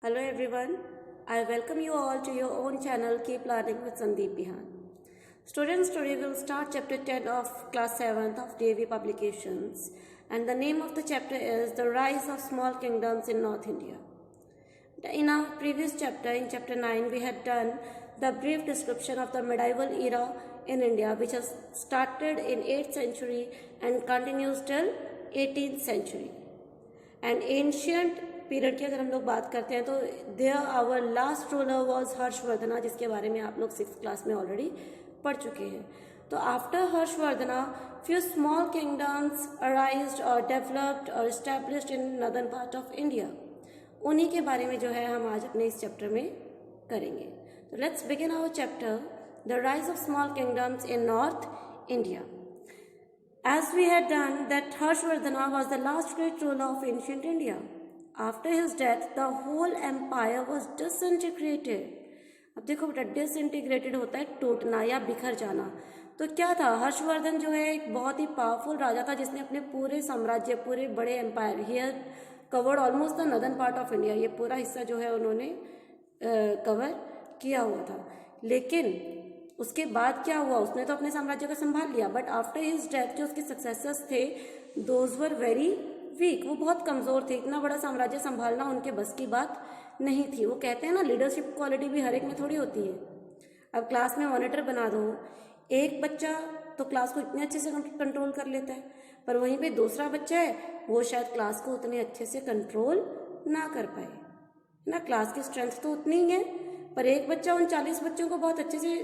Hello everyone, I welcome you all to your own channel Keep Learning with Sandeep Bihan. Students, today we will start chapter 10 of class 7th of DAV publications, and the name of the chapter is The Rise of Small Kingdoms in North India. In our previous chapter, in chapter 9, we had done the brief description of the medieval era in India, which has started in 8th century and continues till 18th century. And ancient period की अगर हम लोग बात करते हैं तो there our last ruler was Harshavardhana, जिसके बारे में आप लोग 6th क्लास में ऑलरेडी पढ़ चुके हैं. तो after Harshavardhana few small kingdoms arised और डेवलप्ड और established in northern part of India. उन्हीं के बारे में जो है हम आज अपने इस चैप्टर में करेंगे. तो let's begin our chapter the rise of small kingdoms in north India. As we had done that Harshvardhana was the last great ruler of ancient India. After his death, the whole empire was disintegrated. अब देखो बेटा, disintegrated होता है टूटना या बिखर जाना. तो क्या था, हर्षवर्धन जो है एक बहुत ही पावरफुल राजा था जिसने अपने पूरे साम्राज्य, पूरे बड़े empire, he had covered almost the northern part of India. ये पूरा हिस्सा जो है उन्होंने कवर किया हुआ था. लेकिन उसके बाद क्या हुआ, उसने तो अपने साम्राज्य को संभाल लिया, बट आफ्टर हिज डेथ जो उसके सक्सेसर्स थे दोज वर वेरी वीक. वो बहुत कमज़ोर थे. इतना बड़ा साम्राज्य संभालना उनके बस की बात नहीं थी. वो कहते हैं ना, लीडरशिप क्वालिटी भी हर एक में थोड़ी होती है. अब क्लास में मॉनिटर बना दो, एक बच्चा तो क्लास को इतने अच्छे से कंट्रोल कर लेता है, पर वहीं पे दूसरा बच्चा है वो शायद क्लास को उतने अच्छे से कंट्रोल ना कर पाए ना. क्लास की स्ट्रेंथ तो उतनी ही है, पर एक बच्चा उन 40 बच्चों को बहुत अच्छे से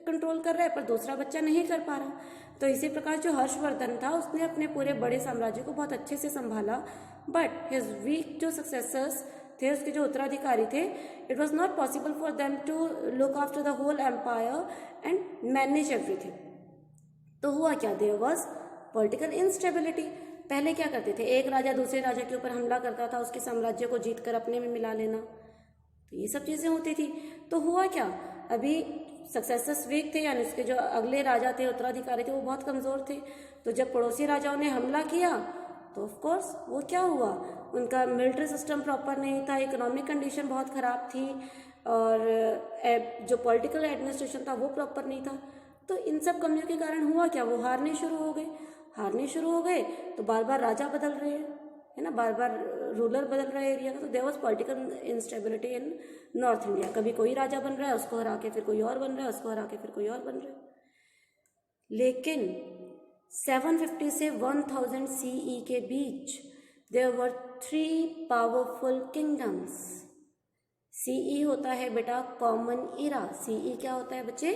कंट्रोल कर रहा है, पर दूसरा बच्चा नहीं कर पा रहा. तो इसी प्रकार जो हर्षवर्धन था उसने अपने पूरे बड़े साम्राज्य को बहुत अच्छे से संभाला, बट हिज वीक जो सक्सेसर्स थे, उसके जो उत्तराधिकारी थे, it was not possible for them to look after the whole empire and manage everything. तो हुआ क्या, देयर वॉज पॉलिटिकल इंस्टेबिलिटी. पहले क्या करते थे, एक राजा दूसरे राजा के ऊपर हमला करता था, उसके साम्राज्य को जीत कर अपने में मिला लेना. तो ये सब चीज़ें होती थी. तो हुआ क्या, अभी सक्सेसर्स वीक थे, यानी उसके जो अगले राजा थे, उत्तराधिकारी थे, वो बहुत कमज़ोर थे. तो जब पड़ोसी राजाओं ने हमला किया तो ऑफ कोर्स वो क्या हुआ, उनका मिलिट्री सिस्टम प्रॉपर नहीं था, इकोनॉमिक कंडीशन बहुत ख़राब थी, और जो पॉलिटिकल एडमिनिस्ट्रेशन था वो प्रॉपर नहीं था. तो इन सब कमियों के कारण हुआ क्या, वो हारने शुरू हो गए. तो बार बार राजा बदल रहे हैं, है ना, बार बार रूलर बदल रहा है एरिया का. तो there was political instability in north India. कभी कोई राजा बन रहा है, उसको हरा के फिर कोई और बन रहा है, उसको हरा के फिर कोई और बन रहा है. लेकिन 750 से 1000 CE के बीच there were 3 powerful kingdoms. CE होता है बेटा कॉमन इरा. CE क्या होता है बच्चे,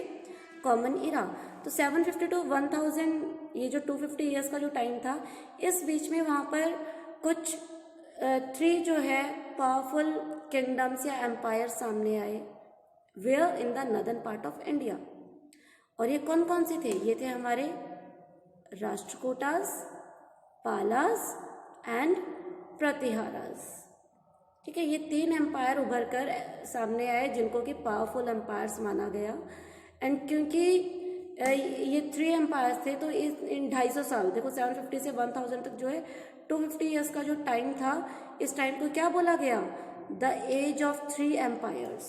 कॉमन इरा. तो 750 टू 1000, ये जो 250 ईयर्स का जो टाइम था, इस बीच में वहाँ पर कुछ 3 जो है पावरफुल किंगडम्स या एम्पायर सामने आए, where in the northern part of India. और ये कौन कौन से थे, ये थे हमारे राष्ट्रकूटास, पालास एंड प्रतिहारास. ठीक है, ये 3 एम्पायर उभर कर सामने आए जिनको कि पावरफुल एम्पायर्स माना गया. एंड क्योंकि ये 3 एम्पायर्स थे तो इन 250 साल, देखो 750 से 1000 तक जो है 250 ईयर्स का जो टाइम था, इस टाइम को क्या बोला गया, द एज ऑफ 3 एम्पायर्स.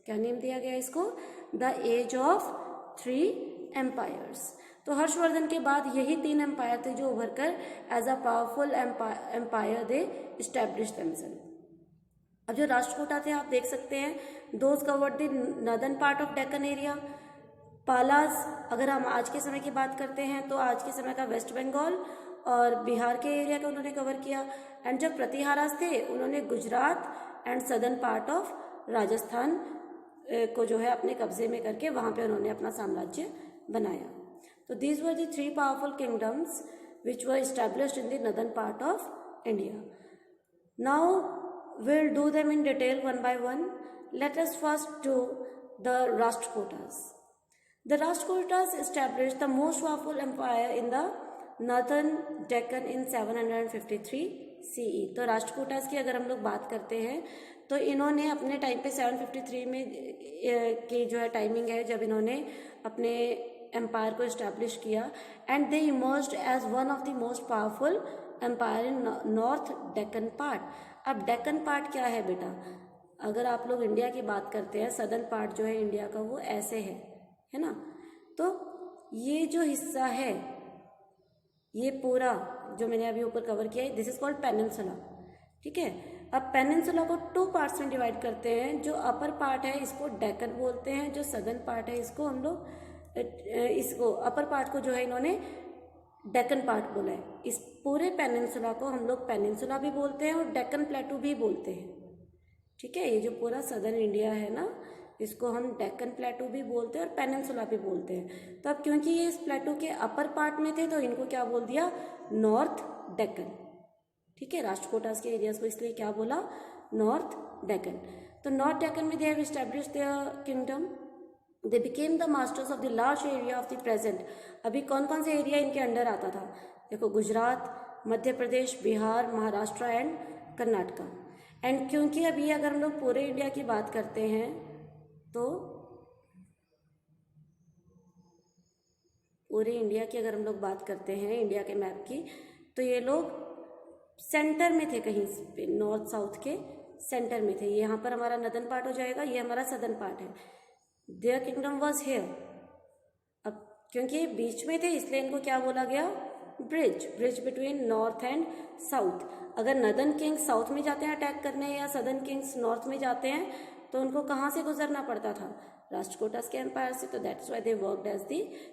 क्या नेम दिया गया इसको, द एज ऑफ 3 एम्पायर्स. तो हर्षवर्धन के बाद यही 3 एम्पायर थे जो उभर कर as a powerful empire they establish themselves. अब जो राष्ट्रकूटा थे आप देख सकते हैं, those covered the northern part of Deccan area. Palas, अगर हम आज के समय की बात करते हैं तो आज के समय का वेस्ट बंगाल और बिहार के एरिया को उन्होंने कवर किया. एंड जो प्रतिहारास थे उन्होंने Gujarat and southern part of Rajasthan को जो है अपने कब्जे में करके वहाँ पे उन्होंने अपना साम्राज्य बनाया. तो these were the 3 powerful kingdoms which were established in the northern part of India. Now we'll do them in detail one by one. Let us first do the Rashtrakutas. The Rashtrakutas established the most powerful empire in the northern Deccan in 753 CE. तो राष्ट्रकूटास की अगर हम लोग बात करते हैं तो इन्होंने अपने टाइम पे 753 में की जो है टाइमिंग है जब इन्होंने अपने एम्पायर को इस्टेब्लिश किया. And they emerged as one of the most powerful empire in north Deccan part. अब डेक्कन पार्ट क्या है बेटा, अगर आप लोग इंडिया की बात करते हैं, सदर्न पार्ट जो है इंडिया का वो ऐसे है ना। तो ये जो हिस्सा है, ये पूरा जो मैंने अभी ऊपर कवर किया है, दिस इज कॉल्ड पेनिनसुला। ठीक है, अब पेनिनसुला को 2 पार्ट्स में डिवाइड करते हैं। जो अपर पार्ट है इसको डेक्कन बोलते हैं, जो सदर्न पार्ट है इसको हम लोग इसको अपर पार्ट को जो है इन्होंने डेक्कन पार्ट बोला है। इस पूरे पेनिनसुला को हम लोग पेनिनसुला भी बोलते हैं और डेक्कन प्लेटू भी बोलते हैं। ठीक है, ये जो पूरा सदर्न इंडिया है ना, इसको हम डेक्कन प्लेटू भी बोलते हैं और पेनिनसुला भी बोलते हैं। तो अब क्योंकि ये इस प्लेटू के अपर पार्ट में थे तो इनको क्या बोल दिया, नॉर्थ डेक्कन। ठीक है, राष्ट्रकूटास के एरियाज को इसलिए क्या बोला, नॉर्थ डेक्कन। तो नॉर्थ डेक्कन में they have established there kingdom, they became the masters of the large area of the present. अभी कौन कौन से एरिया इनके अंडर आता था, देखो, गुजरात, मध्य प्रदेश, बिहार, महाराष्ट्र एंड कर्नाटका। एंड क्योंकि अभी अगर हम लोग पूरे इंडिया की बात करते हैं तो पूरे इंडिया की अगर हम लोग बात करते हैं, इंडिया के मैप की, तो ये लोग सेंटर में थे, कहीं पे नॉर्थ साउथ के सेंटर में थे। ये यहाँ पर हमारा नदर्न पार्ट हो जाएगा, ये हमारा सदर्न पार्ट है। There kingdom was here. अब क्योंकि ये बीच में थे इसलिए इनको क्या बोला गया, bridge between north and south. अगर नदर्न किंग्स साउथ में जाते हैं अटैक करने या सदर्न किंग्स नॉर्थ में जाते हैं तो उनको कहाँ से गुजरना पड़ता था, राष्ट्रकूटास के एम्पायर से। तो that's why they worked as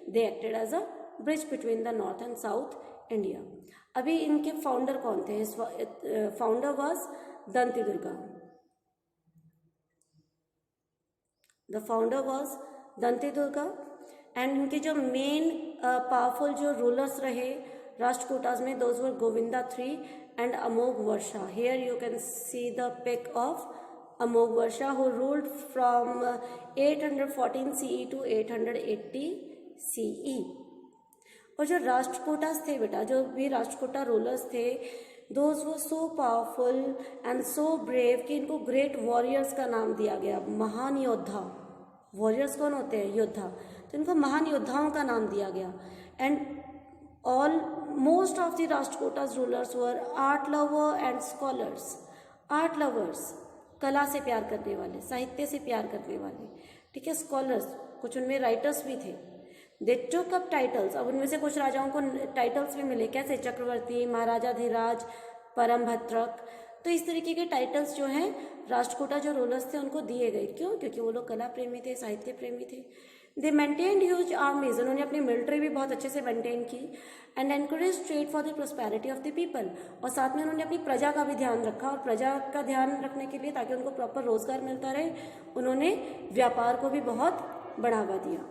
they acted as a bridge between the north and south India. अभी इनके फाउंडर कौन थे, founder was Danti Durga. The founder was Danti Durga. And इनके जो मेन पावरफुल जो रूलर्स रहे राष्ट्रकूटास में, those were Govinda III and Amogh Varsha. Here you can see the pic of Amogh Varsha who ruled from 814 CE to 880 CE. और जो राष्ट्रकूटास थे बेटा, जो भी राष्ट्रकूटा रूलर्स थे, those were so powerful and so brave कि इनको ग्रेट वॉरियर्स का नाम दिया गया, महान योद्धा। वॉरियर्स कौन होते हैं, योद्धा। तो इनको महान योद्धाओं का नाम दिया गया। And most of the Rashtrakutas rulers were art lover and scholars. Art lovers, कला से प्यार करने वाले, साहित्य से प्यार करने वाले। ठीक है, स्कॉलर्स, कुछ उनमें राइटर्स भी थे। They took up titles। अब उनमें से कुछ राजाओं को टाइटल्स भी मिले, कैसे, चक्रवर्ती, महाराजा धीराज, परम भद्रक। तो इस तरीके के टाइटल्स जो हैं राष्ट्रकूटा जो रूलर्स थे उनको दिए गए। क्यों, क्योंकि वो लोग कला प्रेमी थे, साहित्य प्रेमी थे। दे मेंटेन्ड ह्यूज आर्मीज, उन्होंने अपनी मिलिट्री भी बहुत अच्छे से मेंटेन की। And encourage trade for the prosperity of the people, और साथ में उन्होंने अपनी प्रजा का भी ध्यान रखा। और प्रजा का ध्यान रखने के लिए, ताकि उनको प्रॉपर रोजगार मिलता रहे, उन्होंने व्यापार को भी बहुत बढ़ावा दिया।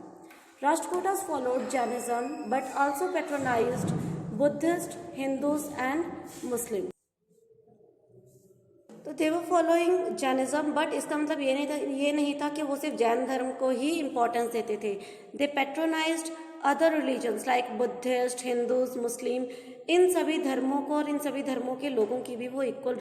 Rashtrakutas followed Jainism but also patronized Buddhist, Hindus and Muslim. तो they were following Jainism, but इसका मतलब ये नहीं था कि वो सिर्फ जैन धर्म को ही इम्पोर्टेंस देते थे। They patronized other religions like Buddhist, Hindus, Muslim. इन सभी धर्मों को और इन सभी धर्मों के लोगों की भी वो equal.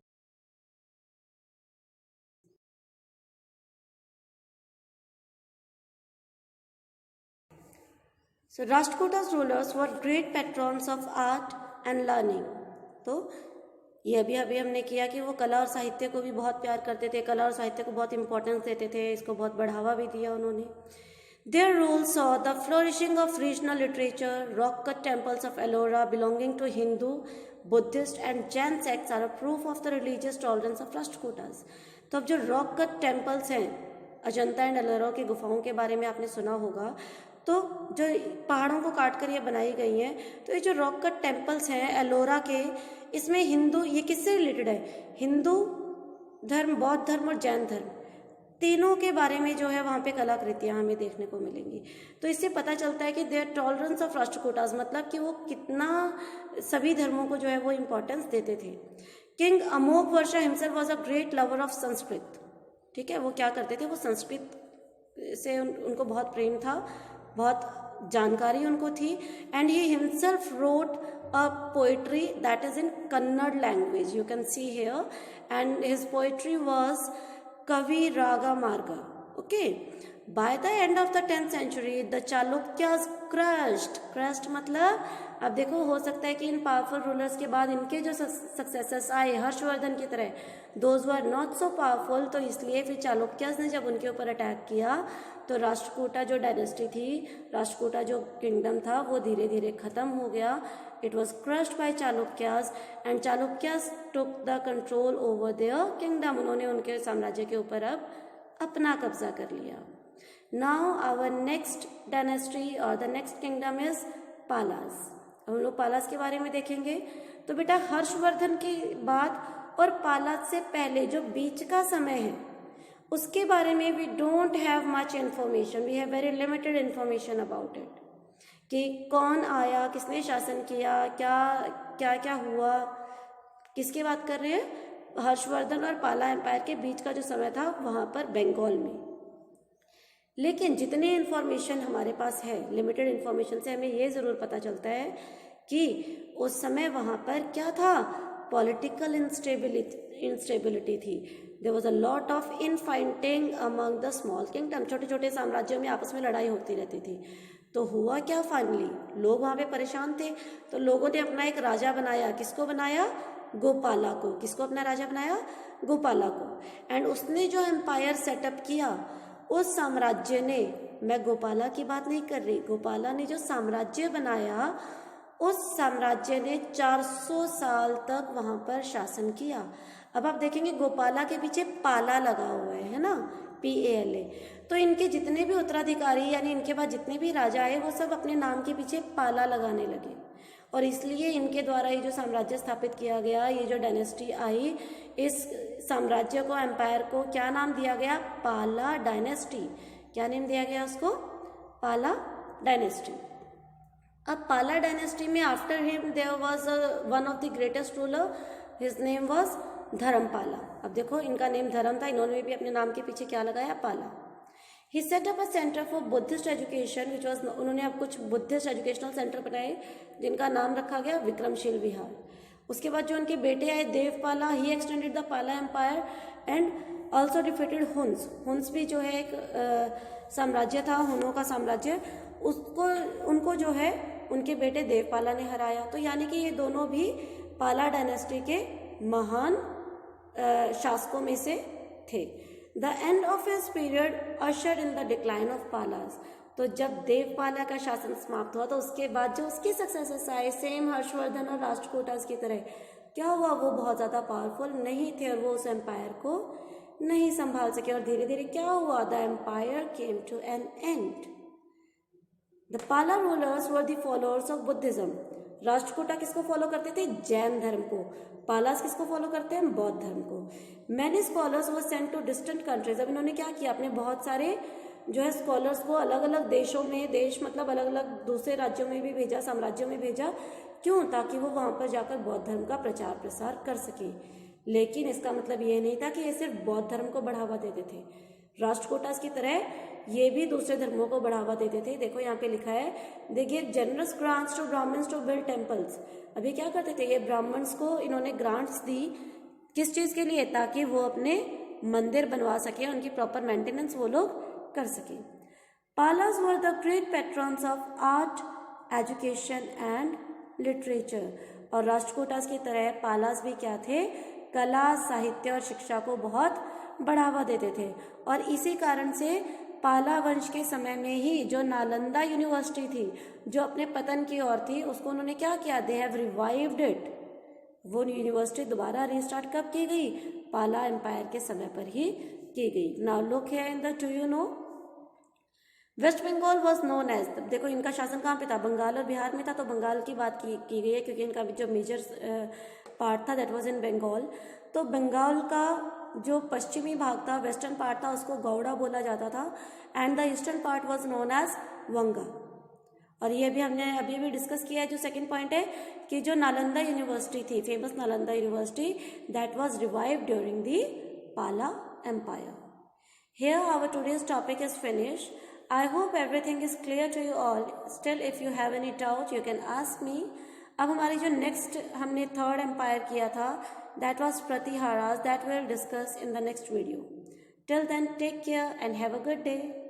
So Rashtrakutas rulers were great patrons of art and learning. तो ये अभी हमने किया कि वो कला और साहित्य को भी बहुत प्यार करते थे, कला और साहित्य को बहुत इंपॉर्टेंस देते थे, इसको बहुत बढ़ावा भी दिया उन्होंने। Their rule saw the flourishing of regional literature. Rock-cut temples of Ellora belonging to Hindu, Buddhist and Jain sects are a proof of the religious tolerance of Rashtrakutas. तो अब जो रॉक कट टेम्पल्स हैं, Ajanta and Ellora की गुफाओं के बारे में आपने सुना होगा, तो जो पहाड़ों को काट कर ये बनाई गई हैं, तो ये जो रॉक कट टेम्पल्स हैं एलोरा के, इसमें हिंदू, ये किससे रिलेटेड है, हिंदू धर्म, बौद्ध धर्म और जैन धर्म, तीनों के बारे में जो है वहाँ पे कलाकृतियाँ हमें देखने को मिलेंगी। तो इससे पता चलता है कि देयर टॉलरेंस ऑफ राष्ट्रकूटास, मतलब कि वो कितना सभी धर्मों को जो है वो इम्पोर्टेंस देते थे। King Amogh Varsha himself was a great lover of Sanskrit. ठीक है, वो क्या करते थे, वो संस्कृत से उनको बहुत प्रेम था, बहुत जानकारी उनको थी। And he himself wrote a poetry that is in Kannada language, you can see here, and his poetry was कवि रागा मार्गा। Okay. By the end of the 10th century the Chalukyas crushed मतलब अब देखो हो सकता है कि इन पावरफुल रूलर्स के बाद इनके जो सक्सेसर्स आए हर्षवर्धन की तरह those were not so powerful, तो इसलिए फिर चालुक्यास ने जब उनके ऊपर अटैक किया तो राष्ट्रकूटा जो डायनेस्टी थी, राष्ट्रकूटा जो किंगडम था वो धीरे धीरे खत्म हो गया। It was crushed bye Chalukyas and Chalukyas took the control over there kingdom, उन्होंने उनके साम्राज्य के ऊपर अब अपना कब्जा कर लिया। नाउ आवर नेक्स्ट डायनेस्टी और द नेक्स्ट किंगडम इज पालास। हम लोग पालास के बारे में देखेंगे। तो बेटा हर्षवर्धन की बात और पालास से पहले जो बीच का समय है उसके बारे में we don't have much information, we have very limited information about it, कि कौन आया, किसने शासन किया, क्या क्या क्या हुआ, किसकी बात कर रहे हैं, हर्षवर्धन और पाला एम्पायर के बीच का जो समय था वहाँ पर बंगाल में। लेकिन जितने इन्फॉर्मेशन हमारे पास है, लिमिटेड इन्फॉर्मेशन से हमें ये ज़रूर पता चलता है कि उस समय वहाँ पर क्या था, पॉलिटिकल इंस्टेबिलिटी थी। There was a lot of infighting among the small kingdom, छोटे छोटे साम्राज्यों में आपस में लड़ाई होती रहती थी। तो हुआ क्या, फाइनली लोग वहाँ पे परेशान थे, तो लोगों ने अपना एक राजा बनाया। किसको बनाया, गोपाला को। किसको अपना राजा बनाया, गोपाला को। एंड उसने जो एम्पायर सेटअप किया उस साम्राज्य ने, मैं गोपाला की बात नहीं कर रही, गोपाला ने जो साम्राज्य बनाया उस साम्राज्य ने 400 साल तक वहाँ पर शासन किया। अब आप देखेंगे गोपाला के पीछे पाला लगा हुआ है ना, PALA। तो इनके जितने भी उत्तराधिकारी यानी इनके बाद जितने भी राजा आए वो सब अपने नाम के पीछे पाला लगाने लगे, और इसलिए इनके द्वारा ये जो साम्राज्य स्थापित किया गया, ये जो डायनेस्टी आई, इस साम्राज्य को, एम्पायर को क्या नाम दिया गया, पाला डायनेस्टी। क्या नेम दिया गया उसको, पाला डायनेस्टी। अब पाला डायनेस्टी में after him there was one of the greatest ruler, his name was Dharmapala. अब देखो इनका नेम धर्म था, इन्होंने भी अपने नाम के पीछे क्या लगाया, Pala. He set up a centre for Buddhist education which was, उन्होंने अब कुछ बुद्धिस्ट एजुकेशनल सेंटर बनाए जिनका नाम रखा गया विक्रमशील विहार। उसके बाद जो उनके बेटे आए Devapala, he extended the Pala empire and also defeated Huns. Huns भी जो है एक साम्राज्य था, हुनों का साम्राज्य, उसको उनको जो है उनके बेटे देवपाला ने हराया। तो यानी कि ये दोनों भी पाला डायनेस्टी के महान शासकों में से थे। The end of his period ushered in the decline of Palas. तो जब देवपाला का शासन समाप्त हुआ तो उसके बाद जो उसके सक्सेसर्स आए, सेम हर्षवर्धन और राष्ट्रकूटास की तरह, क्या हुआ, वो बहुत ज़्यादा पावरफुल नहीं थे और वो उस एम्पायर को नहीं संभाल सके, और धीरे धीरे क्या हुआ, the empire came to an end. The Pala rulers were the followers of Buddhism. Rashtrakuta किसको फॉलो करते थे, जैन धर्म को। पालास किसको फॉलो करते हैं, बौद्ध धर्म को। Many scholars were sent to distant countries. अब इन्होंने क्या किया, अपने बहुत सारे जो है स्कॉलर्स को अलग अलग देशों में, देश मतलब अलग अलग दूसरे राज्यों में भी भेजा, साम्राज्यों में भेजा। क्यों, ताकि वो वहाँ पर जाकर बौद्ध धर्म का प्रचार प्रसार कर सके। लेकिन इसका मतलब ये नहीं था कि ये सिर्फ बौद्ध धर्म को बढ़ावा देते थे, राष्ट्रकूटास की तरह ये भी दूसरे धर्मों को बढ़ावा देते थे। देखो यहाँ पे लिखा है, they give generous grants to Brahmans to build temples. अभी क्या करते थे, ये ब्राह्मण्स को इन्होंने ग्रांट्स दी, किस चीज़ के लिए, ताकि वो अपने मंदिर बनवा सके, उनकी प्रॉपर मेंटेनेंस वो लोग कर सके। Palas were the great patrons of art, education and literature. और राष्ट्रकूटास की तरह पालास भी क्या थे, कला, साहित्य और शिक्षा को बहुत बढ़ावा देते थे। और इसी कारण से पाला वंश के समय में ही जो नालंदा यूनिवर्सिटी थी, जो अपने पतन की ओर थी, उसको उन्होंने क्या किया, दे हैव रिवाइव्ड इट। वो यूनिवर्सिटी दोबारा रिस्टार्ट कब की गई, पाला एम्पायर के समय पर ही की गई। Now look here in the, do you know, West Bengal was known as, देखो इनका शासन कहाँ पे था, बंगाल और बिहार में था, तो बंगाल की बात की गई है क्योंकि इनका जो मेजर पार्ट था दैट वाज इन बंगाल। तो बंगाल का जो पश्चिमी भाग था, वेस्टर्न पार्ट था, उसको गौड़ा बोला जाता था, and the eastern part was known as Vanga. और ये भी हमने अभी भी डिस्कस किया है, जो सेकंड पॉइंट है कि जो नालंदा यूनिवर्सिटी थी, famous Nalanda university, that was revived during the Pala empire. Here our today's topic is finish. I hope everything is clear to you all. Still if you have any doubt you can ask me. अब हमारी जो next हमने third umpire किया था, that was Pratiharas, that we'll discuss in the next video. Till then, take care and have a good day.